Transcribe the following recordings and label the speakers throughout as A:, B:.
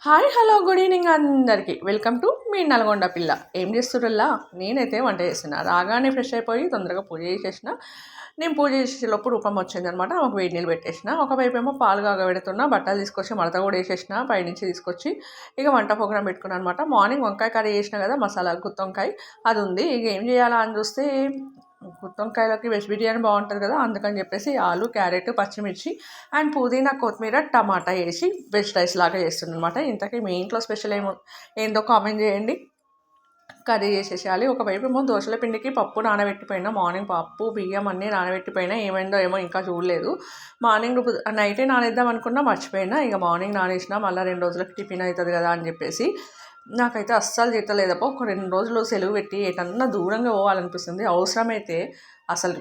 A: Hi hello good evening అందరికీ welcome to me Nalgonda పిల్ల. ఏం చేస్తుర్రల్లా? నేనైతే వంట చేస్తున్నా. రాగానే ఫ్రెష్ అయిపోయి తొందరగా పూజ చేసేసిన. నేను పూజ చేసేలోపు రూపం వచ్చిందనమాట. ఆమెకు వేడి నీళ్ళు పెట్టేసిన. ఒకవైపు ఏమో పాలు కాగబెడుతున్నా, బట్టలు తీసుకొచ్చి మడత కూడా వేసేసిన పైనుంచి తీసుకొచ్చి. ఇక వంట ప్రోగ్రామ్ పెట్టుకున్నాను అనమాట. మార్నింగ్ వంకాయ కర్రీ చేసిన కదా, మసాలా గుత్తి వంకాయ అది ఉంది. ఇక ఏం చేయాలా అని చూస్తే గుత్తి వంకాయలకి వెజ్ బిర్యానీ బాగుంటుంది కదా, అందుకని చెప్పేసి ఆలు, క్యారెట్, పచ్చిమిర్చి అండ్ పుదీనా, కొత్తిమీర, టమాటా వేసి వెజ్ రైస్ లాగా చేస్తుంది అనమాట. ఇంతకీ మీ ఇంట్లో స్పెషల్ ఏందో కామెంట్ చేయండి. కర్రీ చేసేసేయాలి. ఒకవైపు ఏమో దోశల పిండికి పప్పు నానబెట్టిపోయినా, మార్నింగ్ పప్పు బియ్యం అన్నీ నానబెట్టిపోయినా, ఏమైందో ఏమో ఇంకా చూడలేదు. మార్నింగ్ నైటే నానేద్దాం అనుకున్నా, మర్చిపోయినా. ఇక మార్నింగ్ నానేసిన మళ్ళీ 2 రోజులకి టిఫిన్ అవుతుంది కదా అని చెప్పేసి. నాకైతే అస్సలు జీతలేదప్ప. ఒక 2 రోజులు సెలవు పెట్టి ఎటన్నా దూరంగా పోవాలనిపిస్తుంది. అవసరమైతే అసలు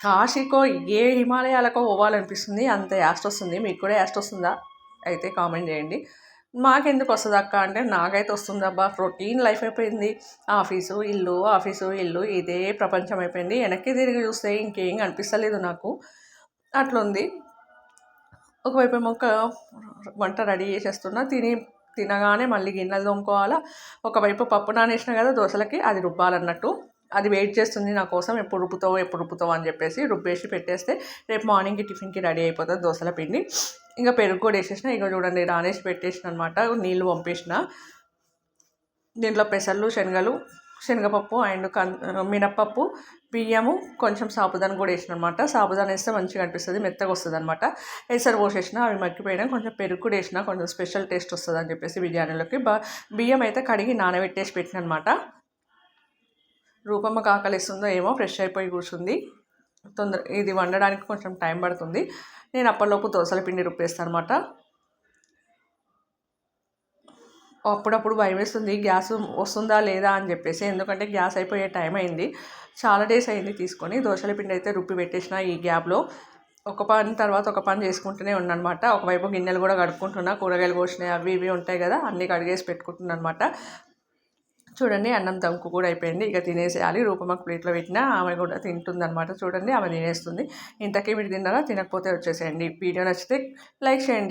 A: కాశీకో ఏ హిమాలయాలకో పోవాలనిపిస్తుంది. అంత యాస్ట్ వస్తుంది. మీకు కూడా యాస్ట్ వస్తుందా? అయితే కామెంట్ చేయండి. మాకెందుకు వస్తుంది అక్క అంటే, నాకైతే వస్తుంది అబ్బా. రొటీన్ లైఫ్ అయిపోయింది. ఆఫీసు ఇల్లు ఇదే ప్రపంచం అయిపోయింది. వెనక్కి తిరిగి చూస్తే ఇంకేం కనిపిస్తలేదు నాకు. అట్లుంది. ఒకవైపు ఏమో వంట రెడీ చేసేస్తున్నా. తినగానే మళ్ళీ గిన్నెలు తోముకోవాలా. ఒకవైపు పప్పు నానేసిన కదా దోశలకి, అది రుబ్బాలన్నట్టు. అది వెయిట్ చేస్తుంది నా కోసం, ఎప్పుడు రుబ్బుతావు అని చెప్పేసి రుబ్బేసి పెట్టేస్తే రేపు మార్నింగ్కి టిఫిన్కి రెడీ అయిపోతుంది దోశల పిండి. ఇంకా పెరుగు కూడా వేసేసిన. ఇక చూడండి నానేసి పెట్టేసిన అనమాట. నీళ్ళు పంపేసిన. దీంట్లో పెసళ్ళు, శనగపప్పు అండ్ మినప్పప్పు, బియ్యము, కొంచెం సాబుదాన కూడా వేసిన అనమాట. సాబుదాన వేస్తే మంచిగా అనిపిస్తుంది, మెత్తగా వస్తుంది అనమాట. ఎసరు పోసేసిన, అవి మగ్గిపోయినా. కొంచెం పెరుగు కూడా వేసిన, కొంచెం స్పెషల్ టేస్ట్ వస్తుంది అని చెప్పేసి బిర్యానీలోకి. బియ్యం అయితే కడిగి నానబెట్టేసి పెట్టిన అనమాట. రూపమ్మకి ఆకలిస్తుందో ఏమో, ఫ్రెష్ అయిపోయి కూర్చుంది. ఇది వండడానికి కొంచెం టైం పడుతుంది. నేను అప్పటిలోపు దోశల పిండి రుబ్బేస్తాను అనమాట. అప్పుడప్పుడు భయం వేస్తుంది గ్యాస్ వస్తుందా లేదా అని చెప్పేసి, ఎందుకంటే గ్యాస్ అయిపోయే టైం అయింది. చాలా డేస్ అయింది తీసుకొని. దోశల పిండి అయితే రుబ్బి పెట్టేసిన. ఈ గ్యాప్లో ఒక పని తర్వాత ఒక పని చేసుకుంటూనే ఉన్నానమాట. ఒకవైపు గిన్నెలు కూడా కడుక్కుంటున్నా, కూరగాయలు కోసినాయి అవి ఇవి ఉంటాయి కదా, అన్నీ కడిగేసి పెట్టుకుంటున్నాను అనమాట. చూడండి అన్నం దంకు కూడా అయిపోయింది. ఇక తినేసేయాలి. రూపమ్మకు ప్లేట్లో పెట్టినా ఆమె కూడా తింటుందన్నమాట. చూడండి ఆమె తినేస్తుంది. ఇంతకీ మీరు తిన్నారా? తినకపోతే వచ్చేసేయండి. వీడియో నచ్చితే లైక్ చేయండి.